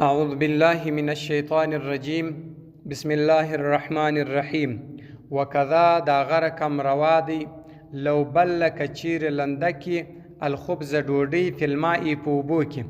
أعوذ بالله من الشيطان الرجيم بسم الله الرحمن الرحيم وكذا دا غرکم روادي لو بل کچیر لندکی الخبز ډوډۍ فی الماء په اوبو کې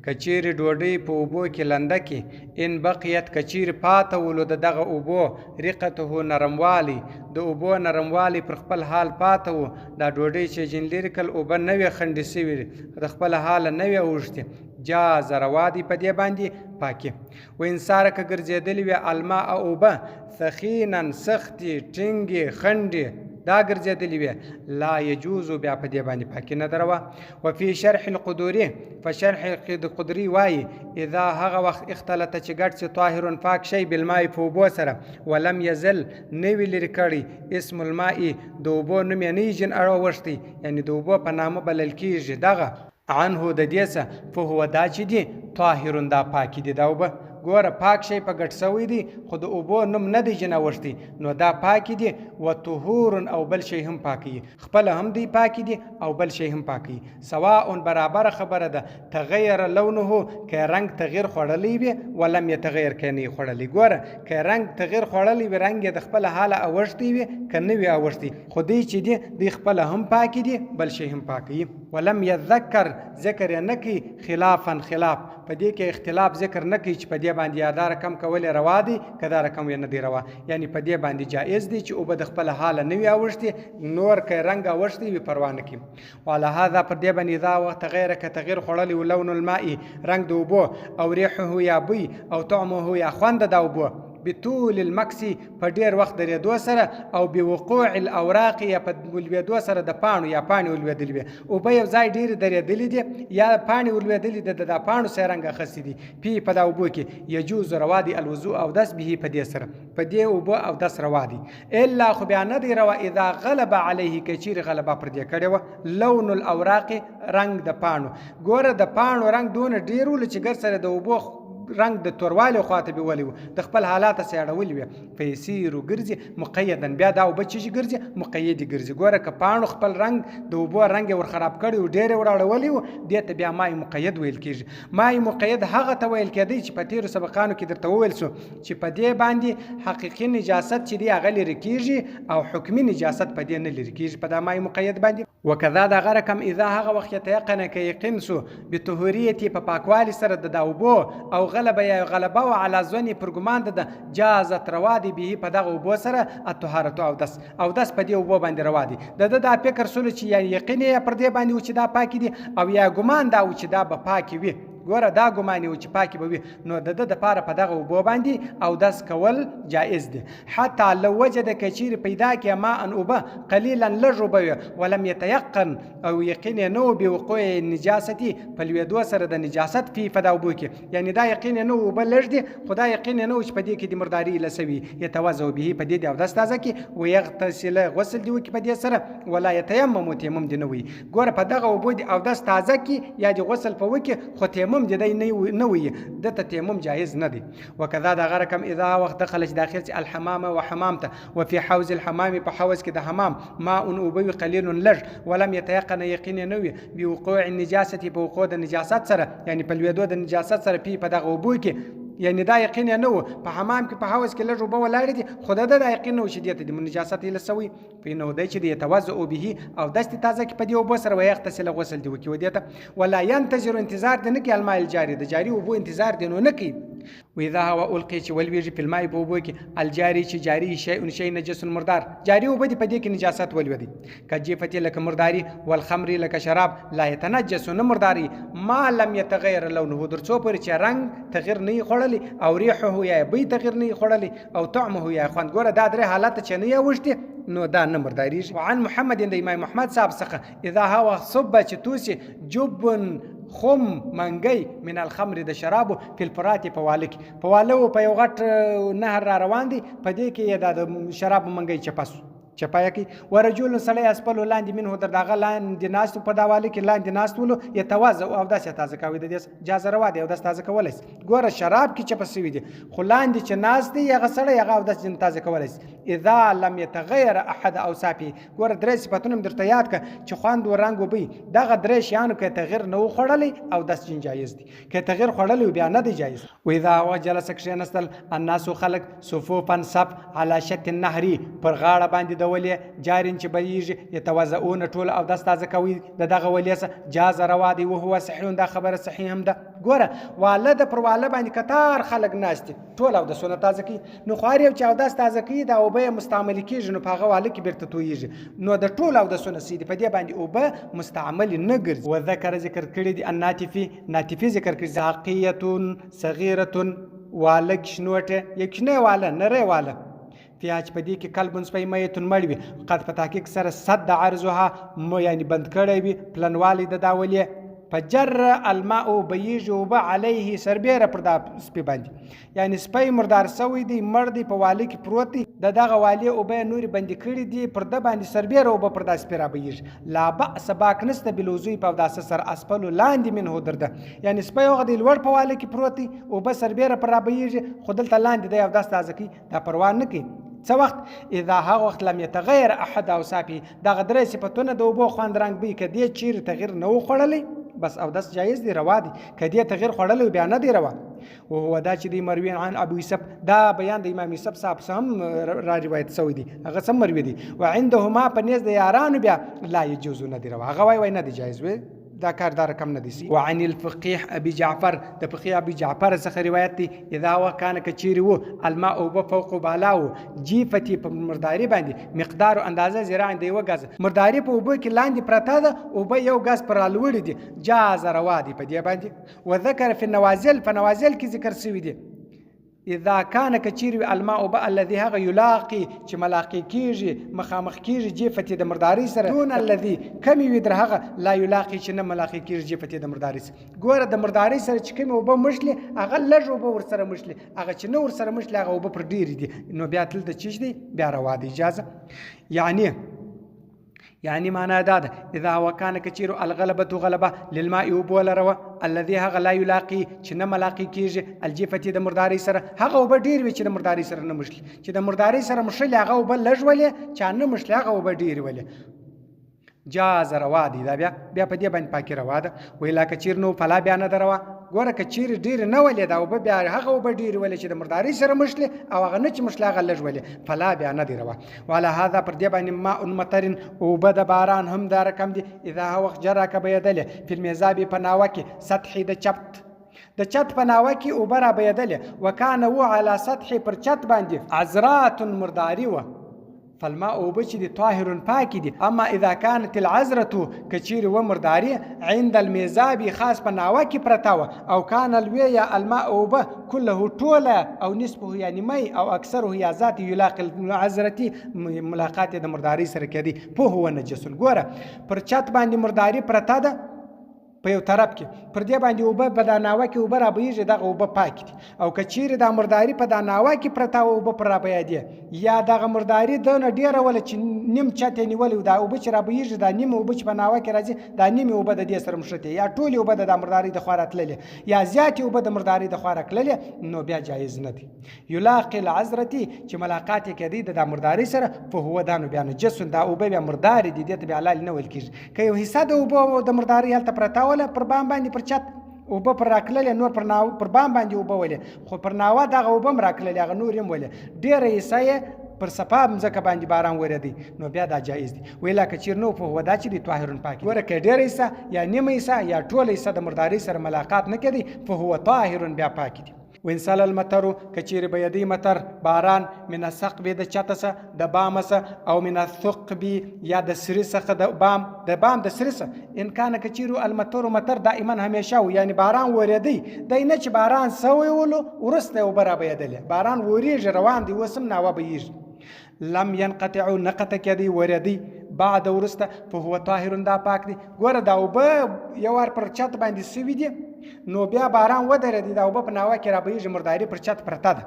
کچیر ډوډۍ په اوبو کې لندکی ان بقیت کچیر پاته ولو دغه اوبو رقته نرموالی د اوبو نرموالی پر خپل حال پاته و دا ډوډۍ چې جنلیر کل اوبه نوې خندې سوي د خپل حال نوې اوښتې جاز روادي په دې باندې پاکي و انساره که ګرځېدلې وي الماء اوبه ثخینا سختي ټینګې خندې دا ګرځېدلې وي لا يجوز بیا په دې باندې پاکي نه دروا وفي شرح القدوري فشرح القدري وایي اذا هغه وخت اختلط چې ګډ چې طاهر پاک شي بالماء په اوبو سره ولم يزل نوي لري کړي اسم الماء د اوبو نوم یې نه جن اړوښتي یعنی د اوبو په نامه بلل کېږي دغه عنه د دې څه فهو دا چې دي طاهر دا پاکي دي دا اوبه ګوره پاک شی په ګډ سوی دی خو د اوبو نوم نه دی جنه وښتي نو دا پاکي دي و طهور او بل شی هم پاکي خپل هم دی پاکي دي او بل شی هم پاکي سواء برابر خبره ده تغیر لونه که رنگ تغیر خوړلی وي ولم يتغیر که نه خوړلی ګوره که رنگ تغیر خوړلی وي رنگ د خپل حاله اوښتي وي که نه وي اوښتي خو دی چې دی خپل هم پاکي دي بل شی هم پاکي ولم يذکر ذکر یې نه کوي خلافا خلاف په دې کې اختلاف ذکر نه کوي چې په دې باندې دا رقم کول روا دي که دا رقم یې نه دی روا یعنی په دې باندې جایز دی چې اوبه د خپل حاله نه وي اوښتي نور که رنګ اوښتي وي پروا نه کوي وعلى هذا پر دې باندې دا وخت غیر که تغیر خوړلی و لون الماء رنګ د اوبو او ریحه یا بوی او طعمه یا خوند د اوبو بطول المکس په ډیر وخت درېدو سره او بوقوع الاوراق یا په ولوېدو سره د پاڼو یا پاڼې ولوېدلې وي اوبه یو ځای ډېرې درېدلې دي یا پاڼې ولوېدلې د دا پاڼو سره رنګ اخیستې دي پی په دا اوبو کې یجوز روا دي الوضوء اودس به په دې سره په دې اوبو اودس روا دي الا خو بیا نه دی روا اذا غلب علیه که چیرې غلبه پر دې کړې وه لون الاوراق رنګ د پاڼو ګوره د پاڼو رنګ دونه ډېر ول چې ګر سره د اوبو رنگ د توروالي خواته بیولی و د خپل حالات سره اړولي وي فیسیرو ګرځي مقیدا بیا دا اوبه چې ګرځي مقیدي ګرځي ګوره که پاڼو خپل رنگ د اوبو رنګ ور خراب کړی و ډېرې ور اړولي و دې ته بیا مای مقید ویل کېږي مای مقید هغه ته ویل کېدی چې په تیرو سبقانو کې درته وویل سو چې په دې باندې حقیقي نجاست چې دی هغه لرې کېږي او حکمي نجاست په دې نه لرې کېږي په دا مای مقید باندې وکذا دا غرکم اذا هغه وخت یتیقن که یقین سو بطهوریت په پاکوالي سره د اوبو او غلبه یا غلبه او علی ځونی پرګمان ده جازت روادي به په دغه اوبو سره الطهارت او دس په دې اوبو باندې روادي د فکر سره چې یقین یې پر دې باندې و چې دا پاکي دي او یا ګمان دا و چې دا به پاکي وي ګوره دا ګماني و چې پاکي به وي نو د دپاره په دغه اوبو باندې او دس کول جایز دی حتی لو وجد کچیر پیدا کې ما ان اوبه قلیلا لږ اوبه وي ولم یتیقن او یقین یې نه و بوقوع نجاستي په لوېدو سره د نجاست په دا اوبو کې یعنی دا یقین یې نه و اوبه لږ دي خو دا یقین یې نه و چې په دې کې د مرداري لسوي یتوضا به په دې د اودس تازه کې ویغتسل غسل دی وکړي په دې سره ولا یتیمم تیمم دی نه وي ګوره په دغه اوبو د اودس تازه کې یا د غسل په وکړي خو تیمم دی نه وي دته تیمم جایز نه دی وکذا دا غرکم اذا وقت دخل داخل الحمام وحمامته وفي حوز الحمام په حوز کې د حمام ماء اوبوي قليل لږ ولم يتيقن يقين نوي بوقوع النجاسه په وقوع د نجاست سره یعنی په لوېدو د نجاست سره په دغه اوبو کې یعنی دا یقین نه و په حمام کې په حوض کې لږ اوبه ولاړې دي خو دا یقین نه و چې دې ته د نجاست یې لسوي په نو دی چې د یتوضا به او دست تازه کې په دې اوبو سره ویغتسل غسل دی وکړي ودې ته ولا ينتظر انتظار د نه کې الماء الجاري د جاري اوبو انتظار دی نو نه کوي واذا هو القي چې ولویږي په الماء په اوبو کې الجاري چې جاري شی نجس مردار جاري اوبه دي په دې کې نجاست ولودي کجیفتی لکه مرداري والخمر لکه شراب لا يتنجس نه مرداري ما لم يتغير لونه درڅو پر چې رنگ تغیر نه خوړلی او ریحه یا بوی تغیر نه خوړلی او طعمه یا خوند ګوره دا درې حالات چې نه اوښتي نو دا نه مرداریږي وعن محمد د امام محمد صاحب څخه اذا هو صب چې توسي جبن خم منګي من الخمر د شرابو په الفرات په والک په والو په یو غټ نهر را روان دي په دې کې د شراب منګي چپایا کی ورجل سړی اسپل لاندې منه در دغه لاندې ناست په داواله کې لاندې ناستولو یتوازه او داسې تازه کوي د دې جاز روا دی او داسې تازه کولای ګوره شراب کې چپ سوي دي خو لاندې چې ناست دی هغه سړی هغه او داسې تازه کولای اذا لم يتغیر احد اوصافه. ګوره درې صفتونه مې درته یاد کړه چې خوند و رنګ و بوی، دغه درې شیانو که تغیر نه و خوړلی اودس جین جایز دی، که تغیر خوړلی بیا نه دی جایز. و اذا جلس کښېنستل الناس خلق صفوفا صف على شط النهر پر غاړه باندې د ولې جارین چې بهیږي یتوضؤون ټول اودس تازه کوي د دغه ولې څه جاز روا دی وهو صحیح، دا خبره صحیح هم ده. ګوره واله د پر واله باندې کتار خلک ناست دي ټول اودسونه تازه کوي، نو خو هر یو چې اودس تازه کوي دا اوبه یې مستعملې کېږي نو په هغه واله کې بیرته تویږي، نو د ټول اودسونه سي دي په دې باندې اوبه مستعملې نه ګرځي. وذکر ذکر کړي دي الناتفي، ناتفي ذکر کړي زاقیة صغیرة واله کشنوټه یک نه واله نری واله فيها چې په دې کې کلب سپی میتون مړ وي قد په تحقیق سره صد عرضها یعنی بند کړی وي پلنوالی د دا ولې فجر الماء بيج وب عليه سربيره پر دا سپی باندې، یعنی سپی مردار سوی دی مړ دی په والی کې پروت دی د دغه والی او به نور بندي کړی دی پر د باندې سربيره او پر دا سپی را بيج لا باس باک نسته بلوزوی په داس سر اسفل لاندې منه درده، یعنی سپی هغه دی لوړ په والی کې پروت دی او به سربيره پر را بيج خودل لاندې دی او داس تازه کی دا پروا نه کی. څه وخت اذا هغه وخت لم يتغير احد اوصافه دغه درې صفتونه د اوبو خوند رنګ بي کدی چیر تغیر نه وخړلی بس اودس جایز دی روا دی، کدی تغیر خوړلی بیا نه دی روا. وهو دا چې دی مروین عن ابو یوسف دا بیان د امام یوسف صاحب سم را روایت سوی دی هغه سم مروی دی وعندهما پنيز د یارانو بیا لا يجوز نه دی روا هغه وای نه دی جایز وي دا کار دا رقم نه دي. وعن الفقيه ابي جعفر د فقيه ابي جعفر څخه روایت دی اذا وكان کچيري وو الماء او فوق بالاو جيفتي په مرداري باندې مقدار اندازه زراعن دی وغاز مرداري په اوبو کې لاندې پرته ده او به یو غاز پر لوړ دي جاز روا دي په دې باندې. وذكر في النوازل فنوازل کې ذکر شوی دی اذا كان كثير الماء بقى الذي هغه يلاقي چې ملاقي کیږي مخامخ کیږي جفتي د مرداري سره دون الذي کم وي در هغه لا يلاقي چې نه ملاقي کیږي جفتي د مرداري سره. ګوره د مرداري سره چې کوم وب مشلي هغه لږ وب ور سره مشلي هغه چې نو ور سره مشلي هغه وب پر ډیر دي نو بیا تل د چیش دي بیا روا دي اجازه. يعني معنى داده اذا وكان كثير الغلبه غلبه للماء وبول روا الذي هغه لا يلاقي چې نه ملاقي کیږي الجفتي د مرداري سره هغه وب ډیر وي چې د مرداري سره نه مشلي چې د مرداري سره مشلي هغه وب لږ ولې چې نه مشلي هغه وب ډیر ولې جاز روا دي دا بیا په دې باندې پاکي روا ده. ویلا کچیر نو فلا بیا نه دروا ګوره کچیر ډیر نه ولې دا وب بیا هغه وب ډیر ولې چې د مرداري سره مشلي او هغه نه چې مشلي هغه لږ ولې فلا بیا نه دی روا. وعلى هذا پر دې باندې ماء مطر او بد باران هم دا رقم دي اذا هو جرك بيدله في الميزاب پناوکي سطحي د چت پناوکي او برا بيدله وكان هو على سطح پر چت باندې عذرات مرداري و فالماء وبچ دي طاهر پاکی دي. اما اذا كانت العذرة كثير ومرداري عند الميزاب خاص پناوکي پرتاوه او كان الويا الماء وب كله طوله او نسبه يعني مي او اكثره يا ذات يلاقي العذرة ملاقات د مرداري سره کدي په هو نجس. ګوره پر چت باندې مرداري پرتا ده په یو طرف کې پر دې باندې اوبه په دا ناوه کې اوبه را بهیږي دغه اوبه پاک دي او که چیرې دا مرداري په دا ناوه کې پرته اوبه پر را بهیدي یا دغه مرداري دونه ډېره وله چې نیم چت یې نیولې دا اوبه چې را بهیږي دا نیم اوبه چې په ناوه کې راځي دا نیم اوبه د دې سره مشتې یا ټولې اوبه د مرداري د خوا راتللې یا زیاتې اوبه د مرداري د خوا راکللې نو بیا جایز نه دي. یلاقي العذرتي چې ملاقات یې کېدی د مرداري سره په هو دا نو بیا نجس دا اوبه بیا مرداري دي دې ته بیا حلال نه ویل کېږي. که یو حصه د اوبه د مرداري هلته پرته پر بام باندې پر چت اوبه پر راکلل نور پر بام باندې اوبه ولې خو پر ناوه دغه اوبه راکلل هغه نور هم ولې ډېره حصه پر صفا مځکه باندې باران ورېدی نو بیا دا جایز دي. ویلا که چیر نو په هو دا چې دی طاهرون پاک ګوره که ډېره حصه یا نیمه حصه یا ټوله حصه د مرداري سره ملاقات نه کېدی په هو طاهرون بیا پاک دي. وانسال المطر کچیر بیدی مطر باران من الثقب د چتسه د بامسه او من الثقب یا د سرسه د بام د سرسه ان کان کچیرو المطر مطر دائما همیشه یعنی باران وریدی دینه چې باران سوی ولو ورسته وبره بیدله باران وریږي روان دی وسم ناوه بیږي لم ينقطع نقطه کدی وریدی بعد ورسته فهو طاهر دا پاک دی. ګوره دا وبه یو ور پر چت باندې سوي دي نو بیا باران ودرېدی دا وبه په ناوه کې را بهیږي مرداري پر چت پرته ده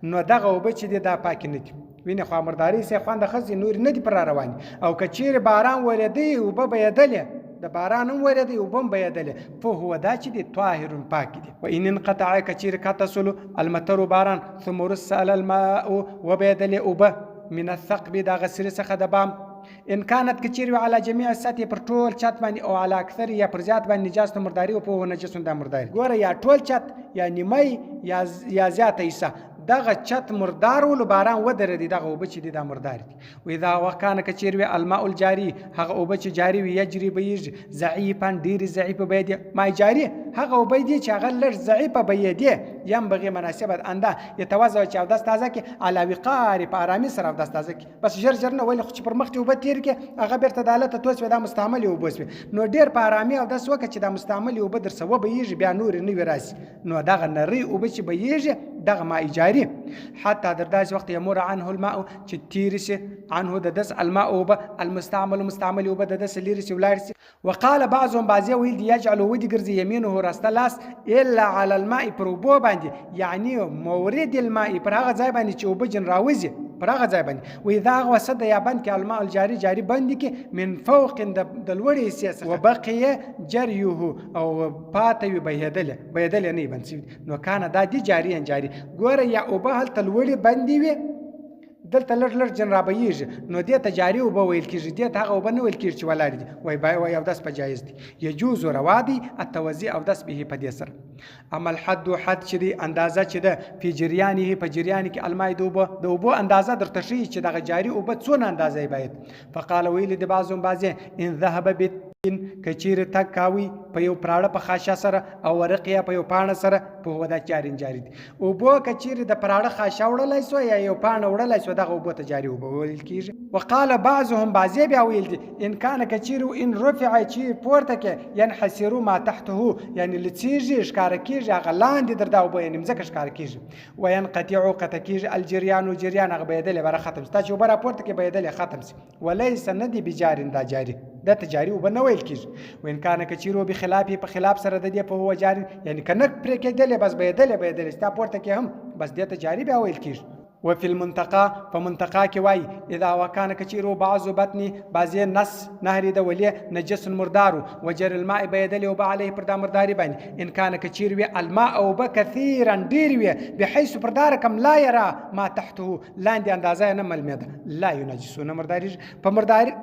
نو دغه وبه چې دی دا پاک نه دي وینې خو مرداري سه خوند خزي نور نه دي پر روان او کچیر باران وریدی وبه بيدله د باران هم وریدی وبه بيدله فهو دا چې دی طاهر پاک دي. و ان انقطع کچیر کتصل المطر باران ثم رسل الماء وبيدله وبه من الثقب دغه سرې څخه د بام ان كانت کچیر علی جميع السطح پر ټول چت باندې او علی اکثر یا پر زیات باندې نجاست مرداری او په نجس د مرداری ګوره یا ټول چت یا نیمه یا زیاته حصہ دغه چت مردار ول باران ودرېدی دغه اوبه چې دي دا مردار دي و اذا وکانه کچیر وی الماء الجاری هغه اوبه چې جاری وي یجری بیږي ضعیفا ډیر ضعیف به دي ما جاری هغه اوبه دي چې هغه لږ ضعیف به دي یم بغي مناسبت انده یتوازو چې او داس تازه کې علا وقار په آرامي سره او داس تازه کې بس جر نه ولې خو پر مخ ته اوبه تیر کې هغه بیرته د حالت توس دا مستعمل اوبه وسوي نو ډیر په آرامي او داس وکړه چې دا مستعمل اوبه در سو به یږي بیا نور نه وراسي نو دغه نری اوبه چې به یږي دغه ما جاری حتى در داس وقت يمر عنه الماء چې تیرس عنه د دس الماء اوبه المستعمل مستعمل اوبه د دس لیرس ولارس وقال بعضهم بعضي ويل يجعل ودي ګرځي يمينه راستلاس الا على الماء پروبو باندې يعني مورد الماء پر هغه ځای باندې چې اوبه جن راوځي پر هغه ځای باندې و اذا وسد یا باندې الماء الجاري جاري باندې کې من فوق د لوړې سیاسه وبقي جريه او پاتوي بيدل نه باندې نو کان دا دي جاري ګوره یا اوبه هلته لوړې باندې وي دلته لړ جن رابېږي نو دې ته جاري اوبه ویل کېږي دې ته هغه اوبه نه ویل کېږي چې ولاړ دي وای اودس په جایز دي یجوز روا دي التوزیع اودس به په دې سره اما الحد حد چې دی اندازه چې ده په جریانه په جریان کې المای د اوبو اندازه درته شي چې دغه جاري اوبه څونه اندازه باید فقال ویل د بعضهم بعضه ان ذهب کچیر تک کاوی په یو پراړه په خاشه سره او ورقیا په یو پاڼه سره په ودا جاری دي او بو کچیر د پراړه خاشه وړلای سو یا یو پاڼه وړلای سو دغه بو ته جاری ویل کیږي وقال بعضهم بعضی بیا ویل دي ان کان کچیر ان رفع چی پورته کې ينحسر ما تحته یعنی لڅیږي ښکار کیږي هغه لاندې دردا وبو یعنی مزکه ښکار کیږي وينقطع قطکیږي الجریان جریان هغه بيدل بره ختم ستا چې وبره پورته کې بيدل ختم سي وليس ندي بجارين دا جاری د تجاری وبنوي کیږي وین کان کچیرو به خلاف په خلاف سره د دې په هو جاری یعنی کنه پرې کېدل بس بيدل ستا پورته کې هم بس د تجاری به ویل کیږي وفي المنطقه فمنطقه کې وای اذا وكان كثير بعض بطني بعضي نص نهري د ولي نجس مردار وجر الماء بيدل وب عليه پر د مرداري باندې ان كان كثير وي الماء او بكثيرا ډیر وي بحيث پردارکم لا يرى ما تحته لاندې اندازه نه ملمده لا ينجسون مرداري په مرداري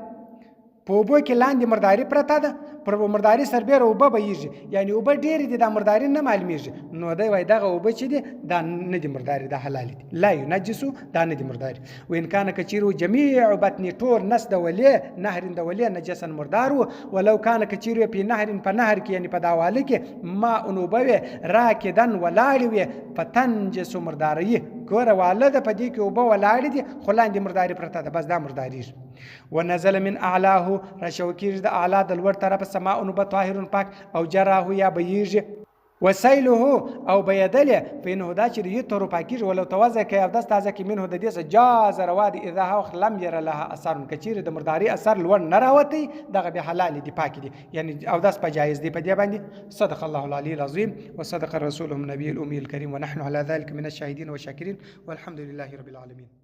په اوبو کې لاندې مرداري پرته ده پر مرداري سربېره اوبه بهیږي یعنی اوبه ډېرې دي دا مرداري نه معلومیږي نو دی وایي دغه اوبه چې دي دا نه دي مرداري دا حلال دي لا ينجسو دا نه دي مرداري وان كان کچیرو جميع بطن ټول نس د ولې نهر د ولې نجسا مردار ولو كان کچیرو په نهر په نهر کې یعنی په داواله کې ما انوبوي راکدن ولاړ وي فتنجس مرداري ګوره والده په دې کې اوبه ولاړ دي خو لاندې مرداري پرته ده بس دا مرداري ونزل من اعلاه رشوکیر د اعلی د لوړ طرف سماء بطاهر پاک او جراه یا بيجي وسيله او بيدله فإنه دا چې یتر پاکیږي ولو توزه کې او داس تازه کې منه د دې جاز رواد اذا هو لم ير لها اثر کچیر د مرداري اثر لور نه راوتی دغه به حلال دي پاک دي یعنی او داس په جایز دي په دې باندې صدق الله العلي العظيم وصدق رسوله النبي الامي الكريم ونحن على ذلك من الشاهدين والشاكرين والحمد لله رب العالمين